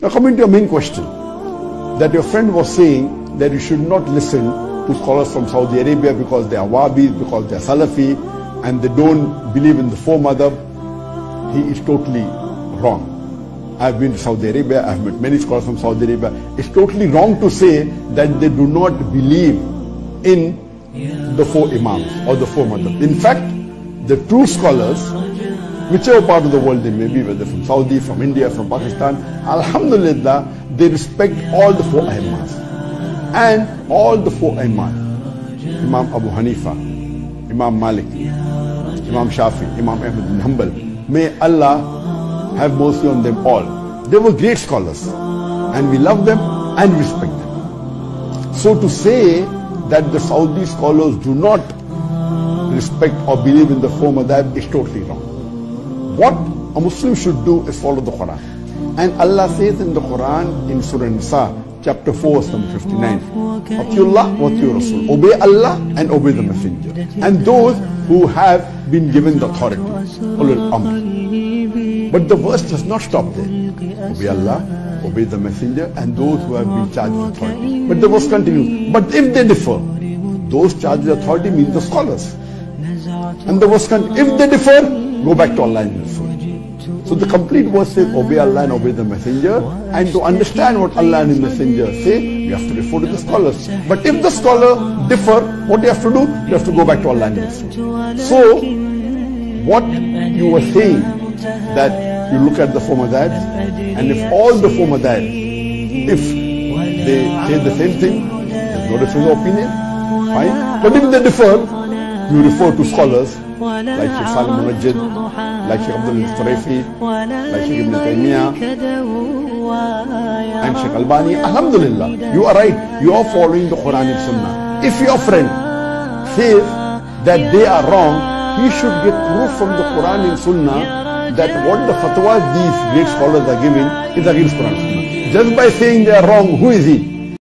Now coming to your main question, that your friend was saying that you should not listen to scholars from Saudi Arabia because they are Wahhabis, because they are Salafi, and they don't believe in the four madhab. He is totally wrong. I've been to Saudi Arabia, I've met many scholars from Saudi Arabia. It's totally wrong to say that they do not believe in the four imams or the four madhab. In fact, the true scholars, whichever part of the world they may be, whether from Saudi, from India, from Pakistan, alhamdulillah, they respect all the four imams. And all the four imams, Imam Abu Hanifa, Imam Malik, Imam Shafi, Imam Ahmad bin Hanbal, may Allah have mercy on them all. They were great scholars, and we love them and respect them. So to say that the Saudi scholars do not respect or believe in the four madhab is totally wrong. What a Muslim should do is follow the Quran. And Allah says in the Quran, in Surah Nisa, chapter 4, verse number 59, Atiullah wa atiur Rasul. Obey Allah and obey the Messenger. And those who have been given the authority. Ulul Amr. But the verse does not stop there. Obey Allah, obey the Messenger, and those who have been charged with authority. But the verse continues. But if they differ, those charged with authority means the scholars. And the verse continues. If they differ, go back to Allah and Rasul. So the complete verse says, obey Allah and obey the Messenger. And to understand what Allah and His Messenger say, you have to refer to the scholars. But if the scholar differ, what you have to do? You have to go back to Allah and Rasul. So, what you were saying, that you look at the four madhabs, and if all the four madhabs, if they say the same thing, there's no difference of opinion, fine. But if they differ, you refer to scholars like Sheikh Salim Munajjid, like Sheikh Abdul Mustarifi, like Sheikh Ibn Taymiyyah, and Sheikh Albani. Alhamdulillah, you are right. You are following the Quran and Sunnah. If your friend says that they are wrong, he should get proof from the Quran and Sunnah that what the fatwas these great scholars are giving is against Quran and Sunnah. Just by saying they are wrong, who is he?